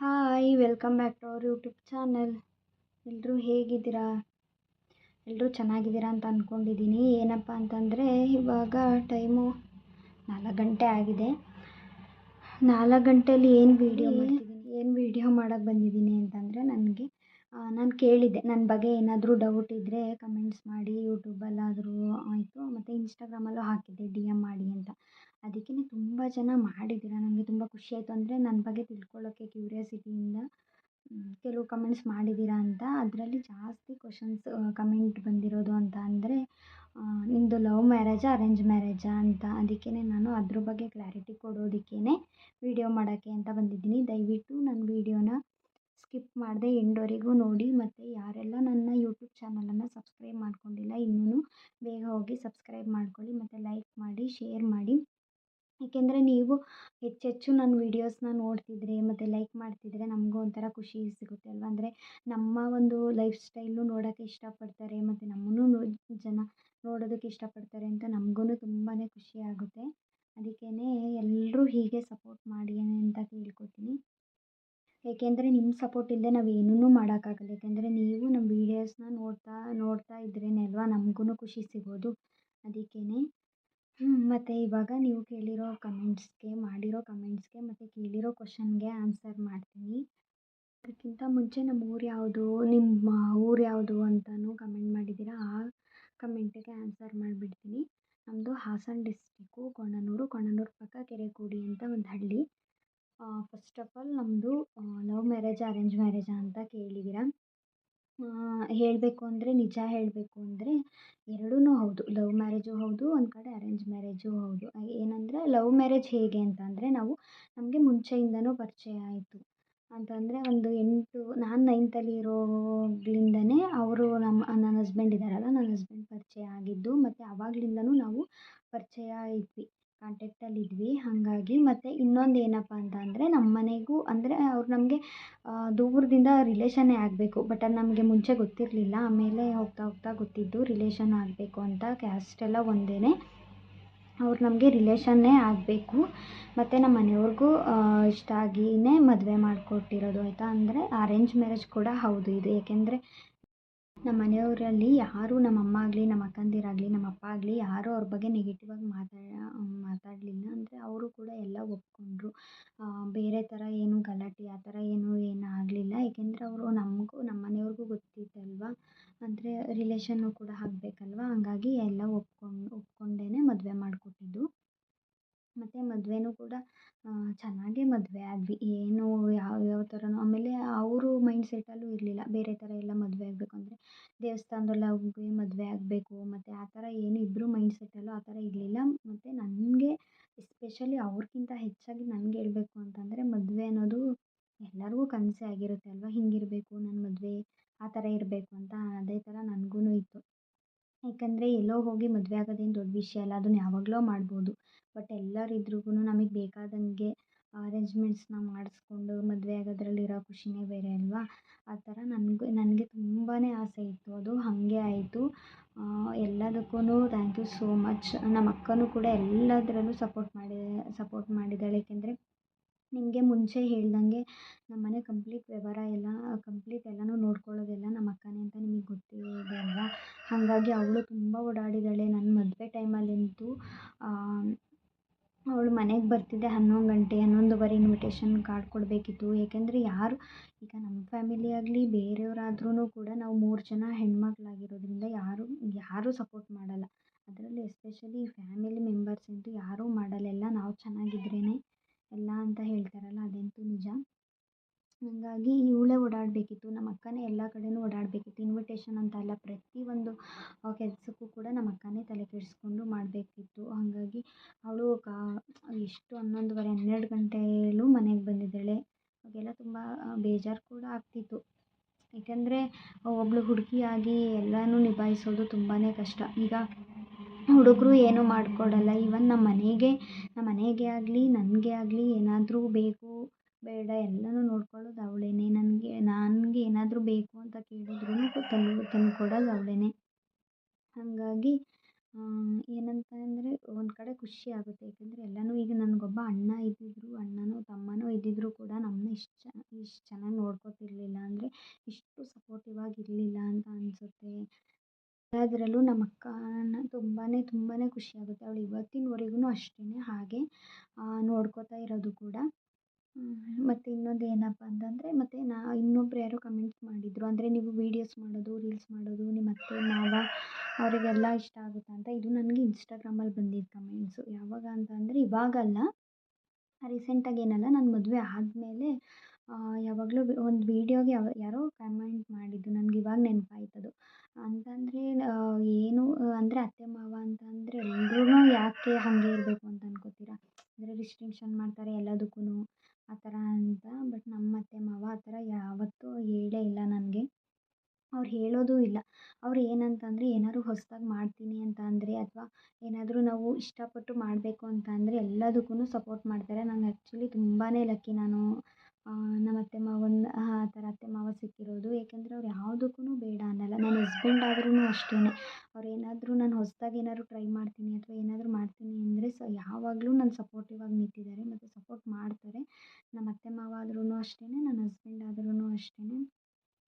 Hi welcome back to our YouTube channel. ಎಲ್ಲರೂ ಹೇಗಿದ್ದೀರಾ? ಎಲ್ಲರೂ ಚೆನ್ನಾಗಿದ್ದೀರಾ ಅಂತ ಅಂದ್ಕೊಂಡಿದ್ದೀನಿ. ಏನಪ್ಪ ಅಂತಂದರೆ ಇವಾಗ ಟೈಮು 4 ಗಂಟೆ ಆಗಿದೆ. 4 ಗಂಟೆಯಲ್ಲಿ ಏನು ವೀಡಿಯೋ ಮಾಡೋಕ್ಕೆ ಬಂದಿದ್ದೀನಿ ಅಂತಂದರೆ ನಾನು ಕೇಳಿದ್ದೆ ನನ್ನ ಬಗ್ಗೆ ಏನಾದರೂ ಡೌಟ್ ಇದ್ದರೆ ಕಮೆಂಟ್ಸ್ ಮಾಡಿ, ಯೂಟ್ಯೂಬಲ್ಲಾದರೂ ಆಯಿತು ಮತ್ತು ಇನ್ಸ್ಟಾಗ್ರಾಮಲ್ಲೂ ಹಾಕಿದ್ದೆ DM ಮಾಡಿ ಅಂತ. ಅದಕ್ಕೇ ತುಂಬ ಜನ ಮಾಡಿದ್ದೀರ. ನನಗೆ ತುಂಬ ಖುಷಿ ಆಯಿತು. ಅಂದರೆ ನನ್ನ ಬಗ್ಗೆ ತಿಳ್ಕೊಳ್ಳೋಕ್ಕೆ ಕ್ಯೂರಿಯಾಸಿಟಿಯಿಂದ ಕೆಲವು ಕಮೆಂಟ್ಸ್ ಮಾಡಿದ್ದೀರಾ ಅಂತ. ಅದರಲ್ಲಿ ಜಾಸ್ತಿ ಕ್ವೆಶನ್ಸ್ ಕಮೆಂಟ್ ಬಂದಿರೋದು ಅಂತ ಅಂದರೆ ನಿಮ್ಮದು ಲವ್ ಮ್ಯಾರೇಜಾ ಅರೇಂಜ್ ಮ್ಯಾರೇಜಾ ಅಂತ. ಅದಕ್ಕೇ ನಾನು ಅದ್ರ ಬಗ್ಗೆ ಕ್ಲಾರಿಟಿ ಕೊಡೋದಕ್ಕೇ ವೀಡಿಯೋ ಮಾಡೋಕ್ಕೆ ಅಂತ ಬಂದಿದ್ದೀನಿ. ದಯವಿಟ್ಟು ನನ್ನ ವೀಡಿಯೋನ ಸ್ಕಿಪ್ ಮಾಡದೆ ಎಂಡ್ವರೆಗೂ ನೋಡಿ. ಮತ್ತು ಯಾರೆಲ್ಲ ನನ್ನ ಯೂಟ್ಯೂಬ್ ಚಾನಲನ್ನು ಸಬ್ಸ್ಕ್ರೈಬ್ ಮಾಡ್ಕೊಂಡಿಲ್ಲ ಇನ್ನೂ ಬೇಗ ಹೋಗಿ ಸಬ್ಸ್ಕ್ರೈಬ್ ಮಾಡ್ಕೊಳ್ಳಿ ಮತ್ತು ಲೈಕ್ ಮಾಡಿ, ಶೇರ್ ಮಾಡಿ. ಏಕೆಂದರೆ ನೀವು ಹೆಚ್ಚೆಚ್ಚು ನನ್ನ ವೀಡಿಯೋಸ್ನ ನೋಡ್ತಿದ್ರೆ ಮತ್ತು ಲೈಕ್ ಮಾಡ್ತಿದ್ರೆ ನಮಗೂ ಒಂಥರ ಖುಷಿ ಸಿಗುತ್ತೆ ಅಲ್ವಾ. ಅಂದರೆ ನಮ್ಮ ಒಂದು ಲೈಫ್ ಸ್ಟೈಲು ನೋಡೋಕ್ಕೆ ಇಷ್ಟಪಡ್ತಾರೆ ಮತ್ತು ನಮ್ಮನ್ನು ಜನ ನೋಡೋದಕ್ಕೆ ಇಷ್ಟಪಡ್ತಾರೆ ಅಂತ ನಮಗೂ ತುಂಬಾ ಖುಷಿ ಆಗುತ್ತೆ. ಅದಕ್ಕೇ ಎಲ್ಲರೂ ಹೀಗೆ ಸಪೋರ್ಟ್ ಮಾಡಿ ಅಂತ ಕೇಳ್ಕೊತೀನಿ. ಏಕೆಂದರೆ ನಿಮ್ಮ ಸಪೋರ್ಟ್ ಇಲ್ಲದೆ ನಾವು ಏನೂ ಮಾಡೋಕ್ಕಾಗಲ್ಲ. ಏಕೆಂದರೆ ನೀವು ನಮ್ಮ ವೀಡಿಯೋಸ್ನ ನೋಡ್ತಾ ಇದ್ರೇ ಅಲ್ವಾ ನಮಗೂ ಖುಷಿ ಸಿಗೋದು. ಅದಕ್ಕೇ ಮತ್ತು ಇವಾಗ ನೀವು ಕೇಳಿರೋ ಕಮೆಂಟ್ಸ್ಗೆ, ಮಾಡಿರೋ ಕಮೆಂಟ್ಸ್ಗೆ ಮತ್ತು ಕೇಳಿರೋ ಕ್ವಶನ್ಗೆ ಆನ್ಸರ್ ಮಾಡ್ತೀನಿ. ಅದಕ್ಕಿಂತ ಮುಂಚೆ ನಮ್ಮ ಊರು ಯಾವುದು, ನಿಮ್ಮ ಊರು ಯಾವುದು ಅಂತಲೂ ಕಮೆಂಟ್ ಮಾಡಿದ್ದೀರಾ. ಆ ಕಮೆಂಟಿಗೆ ಆನ್ಸರ್ ಮಾಡಿಬಿಡ್ತೀನಿ. ನಮ್ಮದು ಹಾಸನ ಡಿಸ್ಟಿಕ್ಕು, ಕೊಣನೂರು ಪಕ್ಕ ಕೆರೆಕೋಡಿ ಅಂತ ಒಂದು ಹಳ್ಳಿ. ಫಸ್ಟ್ ಆಫ್ ಆಲ್ ನಮ್ಮದು ಲವ್ ಮ್ಯಾರೇಜಾ ಅರೇಂಜ್ ಮ್ಯಾರೇಜಾ ಅಂತ ಕೇಳಿದ್ದೀರಾ. ಹೇಳಬೇಕು ಅಂದರೆ ನಿಜ ಹೇಳಬೇಕು ಅಂದರೆ ಎರಡೂ ಹೌದು. ಲವ್ ಮ್ಯಾರೇಜು ಹೌದು, ಒಂದು ಕಡೆ ಅರೇಂಜ್ ಮ್ಯಾರೇಜು ಹೌದು. ಏನಂದರೆ ಲವ್ ಮ್ಯಾರೇಜ್ ಹೇಗೆ ಅಂತಂದರೆ ನಮಗೆ ಮುಂಚೆಯಿಂದನೂ ಪರಿಚಯ ಆಯಿತು ಅಂತಂದರೆ ನಾನು 9th ಇರೋಗ್ಲಿಂದನೇ ಅವರು ನನ್ನ ಹಸ್ಬೆಂಡ್ ಇದ್ದಾರಲ್ಲ, ನನ್ನ ಹಸ್ಬೆಂಡ್ ಪರಿಚಯ ಆಗಿದ್ದು ಮತ್ತು ಆವಾಗಲಿಂದನೂ ನಾವು ಪರಿಚಯ ಇದ್ವಿ, ಕಾಂಟ್ಯಾಕ್ಟಲ್ಲಿದ್ವಿ. ಹಾಗಾಗಿ ಮತ್ತು ಇನ್ನೊಂದು ಏನಪ್ಪ ಅಂತ ಅಂದರೆ ನಮ್ಮ ಮನೆಗೂ ಅಂದರೆ ಅವ್ರು ನಮಗೆ ದೂರದಿಂದ ರಿಲೇಷನ್ನೇ ಆಗಬೇಕು. ಬಟ್ ಅದು ನಮಗೆ ಮುಂಚೆ ಗೊತ್ತಿರಲಿಲ್ಲ. ಆಮೇಲೆ ಹೋಗ್ತಾ ಗೊತ್ತಿದ್ದು ರಿಲೇಷನ್ ಆಗಬೇಕು ಅಂತ. ಕ್ಯಾಸ್ಟ್ ಎಲ್ಲ ಒಂದೇ, ಅವ್ರು ನಮಗೆ ರಿಲೇಷನ್ನೇ ಆಗಬೇಕು ಮತ್ತು ನಮ್ಮ ಮನೆಯವ್ರಿಗೂ ಇಷ್ಟ ಆಗಿಯೇ ಮದುವೆ ಮಾಡಿಕೊಟ್ಟಿರೋದು ಆಯಿತಾ. ಅಂದರೆ ಅರೇಂಜ್ ಮ್ಯಾರೇಜ್ ಕೂಡ ಹೌದು ಇದು. ಏಕೆಂದರೆ ನಮ್ಮ ಮನೆಯವರಲ್ಲಿ ಯಾರೂ, ನಮ್ಮ ಅಮ್ಮ ಆಗಲಿ, ನಮ್ಮ ಅಕ್ಕಂದಿರಾಗಲಿ, ನಮ್ಮ ಅಪ್ಪ ಆಗಲಿ ಯಾರೂ ಅವ್ರ ಬಗ್ಗೆ ನೆಗೆಟಿವಾಗಿ ಮಾತಾಡಲಿಲ್ಲ. ಅಂದರೆ ಅವರು ಕೂಡ ಎಲ್ಲ ಒಪ್ಕೊಂಡ್ರು. ಬೇರೆ ಥರ ಏನು ಗಲಾಟೆ ಆ ಥರ ಏನೂ ಆಗಲಿಲ್ಲ. ಏಕೆಂದರೆ ಅವರು ನಮ್ಮ ಮನೆಯವ್ರಿಗೂ ಗೊತ್ತಿತ್ತಲ್ವ, ಅಂದರೆ ರಿಲೇಷನ್ನು ಕೂಡ ಆಗಬೇಕಲ್ವ. ಹಂಗಾಗಿ ಎಲ್ಲ ಒಪ್ಕೊಂಡೇ ಮದುವೆ ಮಾಡಿಕೊಟ್ಟಿದ್ದು. ಮತ್ತು ಮದುವೆನೂ ಕೂಡ ಚೆನ್ನಾಗೇ ಮದುವೆ ಆದ್ವಿ. ಏನು ಯಾವ ಥರನೂ ಆಮೇಲೆ ಅವರು ಮೈಂಡ್ ಸೆಟ್ಟಲ್ಲೂ ಇರಲಿಲ್ಲ ಬೇರೆ ಥರ ಎಲ್ಲ ಮದುವೆ ಆಗಬೇಕು ಅಂದರೆ ದೇವಸ್ಥಾನದಲ್ಲಿ ಹೋಗಿ ಮದುವೆ ಆಗಬೇಕು ಮತ್ತು ಆ ಥರ ಏನು ಇಬ್ಬರು ಮೈಂಡ್ ಸೆಟ್ಟಲ್ಲೂ ಆ ಥರ ಇರಲಿಲ್ಲ. ಮತ್ತು ನನಗೆ ಎಸ್ಪೆಷಲಿ ಅವ್ರಿಗಿಂತ ಹೆಚ್ಚಾಗಿ ನನಗೆ ಹೇಳಬೇಕು ಅಂತಂದರೆ ಮದುವೆ ಅನ್ನೋದು ಎಲ್ಲರಿಗೂ ಕನಸೇ ಆಗಿರುತ್ತೆ ಅಲ್ವಾ. ಹಿಂಗಿರಬೇಕು ನನ್ನ ಮದುವೆ, ಆ ಥರ ಇರಬೇಕು ಅಂತ. ಅದೇ ಥರ ನನಗೂ ಇತ್ತು. ಯಾಕಂದರೆ ಎಲ್ಲೋ ಹೋಗಿ ಮದುವೆ ಆಗೋದೇನು ದೊಡ್ಡ ವಿಷಯ ಅಲ್ಲ, ಅದನ್ನು ಯಾವಾಗಲೋ ಮಾಡ್ಬೋದು. ಬಟ್ ಎಲ್ಲರಿದ್ರಿಗೂ ನಮಗೆ ಬೇಕಾದಂಗೆ ಅರೇಂಜ್ಮೆಂಟ್ಸ್ನ ಮಾಡಿಸ್ಕೊಂಡು ಮದುವೆ ಆಗೋದ್ರಲ್ಲಿರೋ ಖುಷಿನೇ ಬೇರೆ ಅಲ್ವಾ. ಆ ಥರ ನನಗೆ ತುಂಬಾ ಆಸೆ ಇತ್ತು. ಅದು ಹಾಗೆ ಆಯಿತು. ಎಲ್ಲದಕ್ಕೂ ಥ್ಯಾಂಕ್ ಯು ಸೋ ಮಚ್. ನಮ್ಮ ಅಕ್ಕನೂ ಕೂಡ ಎಲ್ಲದರಲ್ಲೂ ಸಪೋರ್ಟ್ ಮಾಡಿದ್ದಾಳೆ. ಏಕೆಂದರೆ ನಿಮಗೆ ಮುಂಚೆ ಹೇಳ್ದಂಗೆ ನಮ್ಮ ಮನೆ ಕಂಪ್ಲೀಟ್ ವ್ಯವಹಾರ ಎಲ್ಲನೂ ನೋಡ್ಕೊಳ್ಳೋದೆಲ್ಲ ನಮ್ಮ ಅಕ್ಕನೇ ಅಂತ ನಿಮಗೆ ಗೊತ್ತಿದೆ ಅಲ್ವಾ. ಹಾಗಾಗಿ ಅವಳು ತುಂಬ ಓಡಾಡಿದ್ದಾಳೆ. ನನ್ನ ಮದುವೆ ಟೈಮಲ್ಲಂತೂ ಅವಳು ಮನೆಗೆ ಬರ್ತಿದ್ದೆ 11 ಗಂಟೆ, 11:15 ಇನ್ವಿಟೇಷನ್ ಕಾರ್ಡ್ ಕೊಡಬೇಕಿತ್ತು. ಏಕೆಂದರೆ ಈಗ ನಮ್ಮ ಫ್ಯಾಮಿಲಿ ಆಗಲಿ ಬೇರೆಯವರಾದ್ರೂ ಕೂಡ ನಾವು 3 ಜನ ಹೆಣ್ಮಕ್ಳಾಗಿರೋದ್ರಿಂದ ಯಾರೂ ಸಪೋರ್ಟ್ ಮಾಡಲ್ಲ. ಅದರಲ್ಲಿ ಎಸ್ಪೆಷಲಿ ಫ್ಯಾಮಿಲಿ ಮೆಂಬರ್ಸ್ ಅಂತೂ ಯಾರೂ ಮಾಡಲ್ಲ. ಎಲ್ಲ ನಾವು ಚೆನ್ನಾಗಿದ್ರೇ ಎಲ್ಲ ಅಂತ ಹೇಳ್ತಾರಲ್ಲ, ಅದಂತೂ ನಿಜ. ಹಾಗಾಗಿ ಇವಳೇ ಓಡಾಡಬೇಕಿತ್ತು, ನಮ್ಮ ಅಕ್ಕನೇ ಎಲ್ಲ ಕಡೆನೂ ಓಡಾಡಬೇಕಿತ್ತು. ಇನ್ವಿಟೇಷನ್ ಅಂತ ಅಲ್ಲ, ಪ್ರತಿಯೊಂದು ಕೆಲಸಕ್ಕೂ ಕೂಡ ನಮ್ಮ ಅಕ್ಕನೇ ತಲೆ ಕೆಡಿಸ್ಕೊಂಡು ಮಾಡಬೇಕಿತ್ತು. ಹಾಗಾಗಿ ಅವಳು ಎಷ್ಟು 11:15, 12 ಗಂಟೆಯಲ್ಲೂ ಮನೆಗೆ ಬಂದಿದ್ದಾಳೆ. ಅವಾಗೆಲ್ಲ ತುಂಬ ಬೇಜಾರು ಕೂಡ ಆಗ್ತಿತ್ತು. ಏಕೆಂದರೆ ಒಬ್ಬಳು ಹುಡುಗಿಯಾಗಿ ಎಲ್ಲನೂ ನಿಭಾಯಿಸೋದು ತುಂಬಾ ಕಷ್ಟ. ಈಗ ಹುಡುಗರು ಏನೂ ಮಾಡಿಕೊಡಲ್ಲ. ಈವನ್ ನಮ್ಮ ಮನೆಗೆ ಆಗಲಿ ನನಗೆ ಆಗಲಿ ಏನಾದರೂ ಬೇಕು ಬೇಡ ಎಲ್ಲನೂ ನೋಡ್ಕೊಳ್ಳೋದು ಅವಳೇನೆ. ನನಗೆ ಏನಾದರೂ ಬೇಕು ಅಂತ ಕೇಳಿದ್ರೂ ತಂದು ಕೊಡೋದು ಅವಳೇನೆ. ಹಾಗಾಗಿ ಏನಂತ ಅಂದರೆ ಒಂದು ಕಡೆ ಖುಷಿ ಆಗುತ್ತೆ. ಏಕೆಂದರೆ ಎಲ್ಲನೂ ಈಗ ನನಗೊಬ್ಬ ಅಣ್ಣನೂ ತಮ್ಮನೂ ಇದ್ದಿದ್ದರೂ ಕೂಡ ನಮ್ಮನ್ನ ಇಷ್ಟು ಚೆನ್ನಾಗಿ ನೋಡ್ಕೊತಿರ್ಲಿಲ್ಲ ಅಂದರೆ ಇಷ್ಟು ಸಪೋರ್ಟಿವ್ ಆಗಿರಲಿಲ್ಲ ಅಂತ ಅನಿಸುತ್ತೆ. ಎಲ್ಲದರಲ್ಲೂ ನಮ್ಮ ಅಕ್ಕನ ತುಂಬಾ ಖುಷಿಯಾಗುತ್ತೆ. ಅವಳು ಇವತ್ತಿನವರೆಗೂ ಅಷ್ಟೇ ಹಾಗೆ ನೋಡ್ಕೋತಾ ಇರೋದು ಕೂಡ. ಮತ್ತು ಇನ್ನೊಂದು ಏನಪ್ಪ ಅಂತಂದರೆ ಮತ್ತು ಇನ್ನೊಬ್ರು ಯಾರೋ ಕಮೆಂಟ್ಸ್ ಮಾಡಿದರು, ಅಂದರೆ ನೀವು ವೀಡಿಯೋಸ್ ಮಾಡೋದು, ರೀಲ್ಸ್ ಮಾಡೋದು ನಿಮ್ಮ ಅತ್ತೆ ಮಾವ ಅವರಿಗೆಲ್ಲ ಇಷ್ಟ ಆಗುತ್ತಾ ಅಂತ. ಇದು ನನಗೆ ಇನ್ಸ್ಟಾಗ್ರಾಮಲ್ಲಿ ಬಂದಿದ್ದ ಕಮೆಂಟ್ಸು. ಯಾವಾಗ ಅಂತಂದರೆ ಇವಾಗಲ್ಲ, ರೀಸೆಂಟಾಗಿ ಏನಲ್ಲ, ನನ್ನ ಮದುವೆ ಆದಮೇಲೆ ಯಾವಾಗಲೂ ಒಂದು ವೀಡಿಯೋಗೆ ಯಾರೋ ಕಮೆಂಟ್ ಮಾಡಿದ್ದು, ನನಗೆ ಇವಾಗ ನೆನಪಾಯ್ತದು. ಅಂತಂದರೆ ಏನು ಅಂದರೆ ಅತ್ತೆ ಮಾವ ಅಂತಂದರೆ ಎಲ್ರೂ ಯಾಕೆ ಹಾಗೆ ಇರಬೇಕು ಅಂತ ಅನ್ಕೋತೀರಾ, ಅಂದರೆ ರಿಸ್ಟ್ರಿಕ್ಷನ್ ಮಾಡ್ತಾರೆ ಎಲ್ಲದಕ್ಕೂ ಆ ಥರ ಅಂತ. ಬಟ್ ನಮ್ಮ ಅತ್ತೆ ಮಾವ ಆ ಥರ ಯಾವತ್ತೂ ಹೇಳೇ ಇಲ್ಲ ನನಗೆ. ಅವ್ರು ಹೇಳೋದೂ ಇಲ್ಲ. ಅವ್ರು ಏನಂತಂದರೆ ಏನಾದ್ರು ಹೊಸ್ದಾಗಿ ಮಾಡ್ತೀನಿ ಅಂತ ಅಂದರೆ ಅಥವಾ ಏನಾದರೂ ನಾವು ಇಷ್ಟಪಟ್ಟು ಮಾಡಬೇಕು ಅಂತ ಅಂದರೆ ಎಲ್ಲದಕ್ಕೂ ಸಪೋರ್ಟ್ ಮಾಡ್ತಾರೆ. ನಂಗೆ ಆ್ಯಕ್ಚುಲಿ ತುಂಬಾ ಲಕ್ಕಿ ನಾನು ನಮ್ಮ ಅತ್ತೆ ಮಾವನ ಆ ಥರ ಅತ್ತೆ ಮಾವ ಸಿಕ್ಕಿರೋದು. ಏಕೆಂದರೆ ಅವ್ರು ಯಾವುದಕ್ಕೂ ಬೇಡ ಅನ್ನಲ್ಲ. ನನ್ನ ಹಸ್ಬೆಂಡ್ ಆದ್ರೂ ಅಷ್ಟೇ, ಅವ್ರು ಏನಾದರೂ ನಾನು ಹೊಸ್ದಾಗಿ ಏನಾದ್ರು ಟ್ರೈ ಮಾಡ್ತೀನಿ ಅಥವಾ ಏನಾದರೂ ಮಾಡ್ತೀನಿ ಅಂದರೆ ಯಾವಾಗಲೂ ನನ್ನ ಸಪೋರ್ಟಿವ್ ಆಗಿ ನಿಂತಿದ್ದಾರೆ ಮತ್ತು ಸಪೋರ್ಟ್ ಮಾಡ್ತಾರೆ. ನಮ್ಮ ಅತ್ತೆ ಮಾವ ಆದ್ರೂ ಅಷ್ಟೇ, ನನ್ನ ಹಸ್ಬೆಂಡ್ ಆದ್ರೂ ಅಷ್ಟೇ.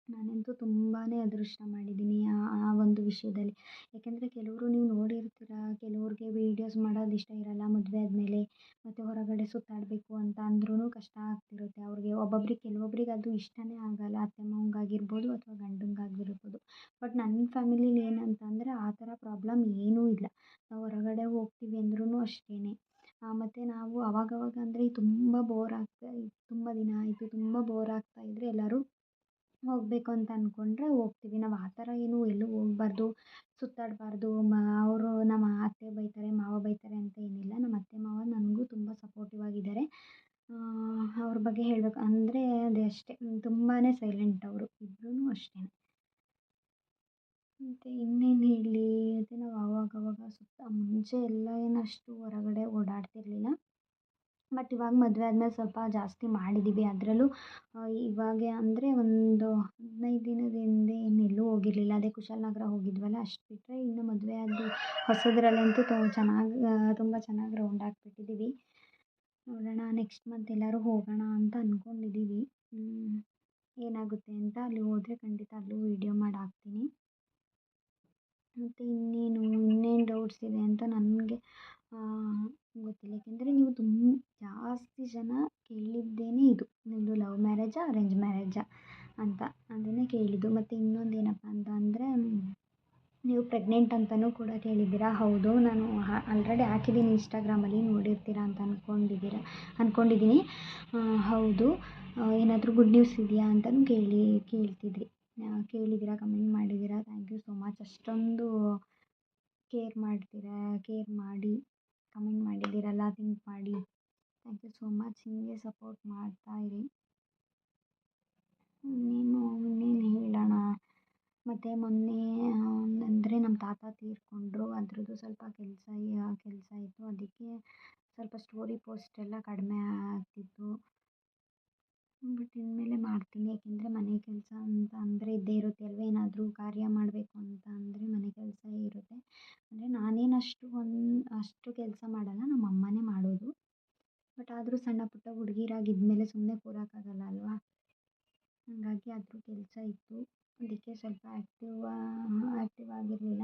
ನಾನಂತೂ ತುಂಬಾ ಅದೃಷ್ಟ ಮಾಡಿದ್ದೀನಿ ಆ ಒಂದು ವಿಷಯದಲ್ಲಿ. ಏಕೆಂದರೆ ಕೆಲವರು ನೀವು ನೋಡಿರ್ತೀರ, ಕೆಲವ್ರಿಗೆ ವೀಡಿಯೋಸ್ ಮಾಡೋದು ಇಷ್ಟ ಇರಲ್ಲ ಮದುವೆ ಆದಮೇಲೆ, ಮತ್ತು ಹೊರಗಡೆ ಸುತ್ತಾಡಬೇಕು ಅಂತ ಅಂದ್ರೂ ಕಷ್ಟ ಆಗ್ತಿರುತ್ತೆ ಅವ್ರಿಗೆ. ಕೆಲವೊಬ್ರಿಗೆ ಅದು ಇಷ್ಟನೇ ಆಗಲ್ಲ, ಅತ್ತೆ ಮಾವಂಗಾಗಿರ್ಬೋದು ಅಥವಾ ಗಂಡಂಗಾಗಿರ್ಬೋದು. ಬಟ್ ನನ್ನ ಫ್ಯಾಮಿಲೀಲಿ ಏನಂತಂದರೆ ಆ ಥರ ಪ್ರಾಬ್ಲಮ್ ಏನೂ ಇಲ್ಲ. ನಾವು ಹೊರಗಡೆ ಹೋಗ್ತೀವಿ ಅಂದ್ರೂ ಅಷ್ಟೇ. ಮತ್ತು ನಾವು ಅವಾಗವಾಗ ಅಂದರೆ ತುಂಬ ಬೋರ್ ತುಂಬ ದಿನ ಆಯಿತು, ತುಂಬ ಬೋರ್ ಆಗ್ತಾಯಿದ್ರೆ ಎಲ್ಲರೂ ಹೋಗಬೇಕು ಅಂತ ಅಂದ್ಕೊಂಡ್ರೆ ಹೋಗ್ತೀವಿ. ನಾವು ಆ ಥರ ಏನು ಎಲ್ಲೂ ಹೋಗ್ಬಾರ್ದು, ಸುತ್ತಾಡಬಾರ್ದು, ಅವರು ನಮ್ಮ ಅತ್ತೆ ಬೈತಾರೆ, ಮಾವ ಬೈತಾರೆ ಅಂತ ಏನಿಲ್ಲ. ನಮ್ಮ ಅತ್ತೆ ಮಾವ ನನಗೂ ತುಂಬ ಸಪೋರ್ಟಿವ್ ಆಗಿದ್ದಾರೆ. ಅವ್ರ ಬಗ್ಗೆ ಹೇಳಬೇಕು ಅಂದರೆ ಅದೇ ಅಷ್ಟೇ, ತುಂಬಾ ಸೈಲೆಂಟ್ ಅವರು ಇಬ್ರೂ ಅಷ್ಟೇ. ಮತ್ತು ಇನ್ನೇನು ಹೇಳಲಿ, ಅದೇ ನಾವು ಆವಾಗವಾಗ ಮುಂಚೆ ಎಲ್ಲ ಏನು ಅಷ್ಟು ಹೊರಗಡೆ ಓಡಾಡ್ತಿರ್ಲಿಲ್ಲ. ಬಟ್ ಇವಾಗ ಮದುವೆ ಆದಮೇಲೆ ಸ್ವಲ್ಪ ಜಾಸ್ತಿ ಮಾಡಿದ್ದೀವಿ. ಅದರಲ್ಲೂ ಇವಾಗ ಅಂದರೆ ಒಂದು 15 ದಿನದ ಹಿಂದೆ ಇನ್ನೆಲ್ಲೂ ಹೋಗಿರಲಿಲ್ಲ. ಅದೇ ಕುಶಾಲನಗರ ಹೋಗಿದ್ವಲ್ಲ, ಅಷ್ಟು ಬಿಟ್ಟರೆ ಇನ್ನು ಮದುವೆ ಆದ ಹೊಸದರಲ್ಲಂತೂ ತುಂಬ ಚೆನ್ನಾಗಿ ರೌಂಡ್ ಹಾಕ್ಬಿಟ್ಟಿದ್ದೀವಿ. ನೋಡೋಣ ನೆಕ್ಸ್ಟ್ ಮಂತ್ ಎಲ್ಲರೂ ಹೋಗೋಣ ಅಂತ ಅಂದ್ಕೊಂಡಿದ್ದೀವಿ. ಏನಾಗುತ್ತೆ ಅಂತ. ಅಲ್ಲಿ ಹೋದರೆ ಖಂಡಿತ ಅಲ್ಲೂ ವೀಡಿಯೋ ಮಾಡಿ ಹಾಕ್ತೀನಿ. ಮತ್ತು ಇನ್ನೇನು ಡೌಟ್ಸ್ ಇದೆ ಅಂತ ನನಗೆ ಗೊತ್ತಿಲ್ಲ. ಏಕೆಂದರೆ ನೀವು ಜಾಸ್ತಿ ಜನ ಕೇಳಿದ್ದೇನೆ ಇದು, ನಿಮ್ಮದು ಲವ್ ಮ್ಯಾರೇಜಾ ಅರೇಂಜ್ ಮ್ಯಾರೇಜಾ ಅಂತ ಅದನ್ನೇ ಕೇಳಿದ್ದು. ಮತ್ತು ಇನ್ನೊಂದು ಏನಪ್ಪ ಅಂತ ಅಂದರೆ ನೀವು ಪ್ರೆಗ್ನೆಂಟ್ ಅಂತಲೂ ಕೂಡ ಕೇಳಿದ್ದೀರಾ. ಹೌದು, ನಾನು ಆಲ್ರೆಡಿ ಹಾಕಿದ್ದೀನಿ ಇನ್ಸ್ಟಾಗ್ರಾಮಲ್ಲಿ, ನೋಡಿರ್ತೀರಾ ಅಂತ ಅಂದ್ಕೊಂಡಿದ್ದೀನಿ. ಹೌದು, ಏನಾದರೂ ಗುಡ್ ನ್ಯೂಸ್ ಇದೆಯಾ ಅಂತಲೂ ಕೇಳಿದ್ದೀರಾ, ಕಮೆಂಟ್ ಮಾಡಿದ್ದೀರಾ. Thank you so much. ಅಷ್ಟೊಂದು ಕೇರ್ ಮಾಡಿ ಕಮೆಂಟ್ ಮಾಡಿದ್ದೀರಲ್ಲ, ಥಿಂಕ್ ಮಾಡಿ. Thank you so much. ಹೀಗೆ ಸಪೋರ್ಟ್ ಮಾಡ್ತಾ ಇರಿ. ಇನ್ನೇನು ಹೇಳೋಣ. ಮತ್ತು ಮೊನ್ನೆ ಅಂದರೆ ನಮ್ಮ ತಾತ ತೀರ್ಕೊಂಡ್ರು, ಅದ್ರದ್ದು ಸ್ವಲ್ಪ ಕೆಲಸ ಇತ್ತು. ಅದಕ್ಕೆ ಸ್ವಲ್ಪ ಸ್ಟೋರಿ ಪೋಸ್ಟ್ ಎಲ್ಲ ಕಡಿಮೆ ಆಗ್ತಿತ್ತು. ಬಟ್ ಇನ್ಮೇಲೆ ಮಾಡ್ತೀನಿ. ಏಕೆಂದರೆ ಮನೆ ಕೆಲಸ ಅಂತ ಅಂದರೆ ಇದ್ದೇ ಇರುತ್ತೆ ಅಲ್ವ. ಏನಾದರೂ ಕಾರ್ಯ ಮಾಡಬೇಕು ಅಂತ ಅಂದರೆ ಮನೆ ಕೆಲಸ ಇರುತ್ತೆ. ಅಂದರೆ ನಾನೇನು ಅಷ್ಟು ಕೆಲಸ ಮಾಡಲ್ಲ, ನಮ್ಮ ಅಮ್ಮನೇ ಮಾಡೋದು. ಬಟ್ ಆದರೂ ಸಣ್ಣ ಪುಟ್ಟ ಹುಡುಗಿರಾಗಿದ್ಮೇಲೆ ಸುಮ್ಮನೆ ಕೂರೋಕ್ಕಾಗಲ್ಲ ಅಲ್ವಾ. ಹಾಗಾಗಿ ಅದ್ರ ಕೆಲಸ ಇತ್ತು, ಅದಕ್ಕೆ ಸ್ವಲ್ಪ ಆ್ಯಕ್ಟಿವ್ ಆಗಿರಲಿಲ್ಲ.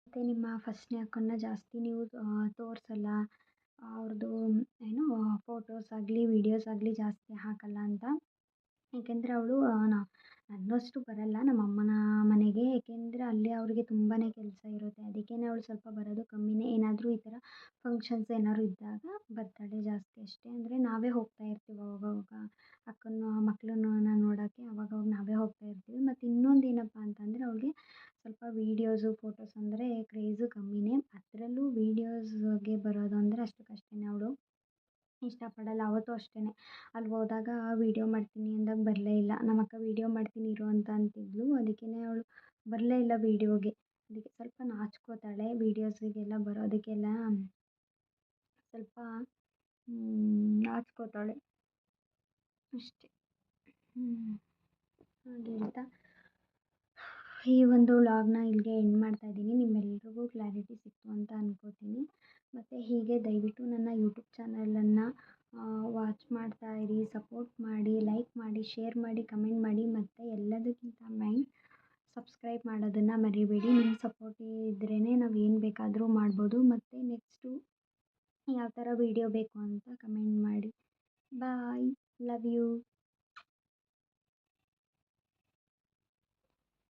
ಮತ್ತು ನಿಮ್ಮ ಫಸ್ಟ್ನೇ ಅಕ್ಕನ್ನ ಜಾಸ್ತಿ ನೀವು ತೋರಿಸಲ್ಲ, ಅವ್ರದ್ದು ಏನು ಫೋಟೋಸ್ ಆಗಲಿ ವೀಡಿಯೋಸ್ ಆಗಲಿ ಜಾಸ್ತಿ ಹಾಕಲ್ಲ ಅಂತ. ಏಕೆಂದರೆ ಅವಳು ನನ್ನಷ್ಟು ಬರಲ್ಲ ನಮ್ಮ ಅಮ್ಮನ ಮನೆಗೆ. ಏಕೆಂದರೆ ಅಲ್ಲಿ ಅವರಿಗೆ ತುಂಬಾ ಕೆಲಸ ಇರುತ್ತೆ. ಅದಕ್ಕೇ ಅವಳು ಸ್ವಲ್ಪ ಬರೋದು ಕಮ್ಮಿನೇ. ಏನಾದರೂ ಈ ಥರ ಫಂಕ್ಷನ್ಸ್ ಏನಾದ್ರು ಇದ್ದಾಗ ಬರ್ತಾಳೆ ಜಾಸ್ತಿ ಅಷ್ಟೇ. ಅಂದರೆ ನಾವೇ ಹೋಗ್ತಾ ಇರ್ತೀವಿ ಅವಾಗವಾಗ ಅಕ್ಕನ ಮಕ್ಕಳನ್ನ ನೋಡೋಕ್ಕೆ ಅವಾಗವಾಗ ನಾವೇ ಹೋಗ್ತಾ ಇರ್ತೀವಿ. ಮತ್ತು ಇನ್ನೊಂದು ಏನಪ್ಪ ಅಂತಂದರೆ ಅವಳಿಗೆ ಸ್ವಲ್ಪ ವೀಡಿಯೋಸು ಫೋಟೋಸ್ ಅಂದರೆ ಕ್ರೇಜು ಕಮ್ಮಿನೇ. ಅದರಲ್ಲೂ ವೀಡಿಯೋಸ್ಗೆ ಬರೋದು ಅಂದರೆ ಅಷ್ಟಕ್ಕಷ್ಟೇ. ಅವಳು ಇಷ್ಟಪಡಲ್ಲ. ಅವತ್ತೂ ಅಷ್ಟೇ, ಅಲ್ಲಿ ಹೋದಾಗ ವೀಡಿಯೋ ಮಾಡ್ತೀನಿ ಅಂದಾಗ ಬರಲೇ ಇಲ್ಲ. ನಮ್ಮ ಅಕ್ಕ ವೀಡಿಯೋ ಮಾಡ್ತೀನಿ ಇರು ಅಂತ ಅಂತಿದ್ಲು. ಅದಕ್ಕೇ ಅವಳು ಬರಲೇ ಇಲ್ಲ ವೀಡಿಯೋಗೆ. ಅದಕ್ಕೆ ಸ್ವಲ್ಪ ನಾಚ್ಕೋತಾಳೆ. ವೀಡಿಯೋಸಿಗೆಲ್ಲ ಬರೋದಕ್ಕೆಲ್ಲ ಸ್ವಲ್ಪ ನಾಚ್ಕೋತಾಳೆ ಅಷ್ಟೇ. ಹಾಗೆ ಹೇಳ್ತಾ ಈ ಒಂದು ವ್ಲಾಗ್ನ ಇಲ್ಲಿಗೆ ಎಂಡ್ ಮಾಡ್ತಾಯಿದ್ದೀನಿ. ನಿಮ್ಮೆಲ್ರಿಗೂ ಕ್ಲಾರಿಟಿ ಸಿಕ್ತು ಅಂತ ಅಂದ್ಕೋತೀನಿ. ಮತ್ತು ಹೀಗೆ ದಯವಿಟ್ಟು ನನ್ನ ಯೂಟ್ಯೂಬ್ ಚಾನಲನ್ನು ಸಪೋರ್ಟ್ ಮಾಡಿ, ಲೈಕ್ ಮಾಡಿ, ಶೇರ್ ಮಾಡಿ, ಕಮೆಂಟ್ ಮಾಡಿ ಮತ್ತು ಎಲ್ಲದಕ್ಕಿಂತ ಮೇನ್ ಸಬ್ಸ್ಕ್ರೈಬ್ ಮಾಡೋದನ್ನು ಮರಿಬೇಡಿ. ನಿಮ್ಮ ಸಪೋರ್ಟ್ ಇದ್ರೇ ನಾವು ಏನು ಬೇಕಾದರೂ ಮಾಡ್ಬೋದು. ಮತ್ತು ನೆಕ್ಸ್ಟು ಯಾವ ಥರ ವೀಡಿಯೋ ಬೇಕು ಅಂತ ಕಮೆಂಟ್ ಮಾಡಿ. ಬಾಯ್. Love you.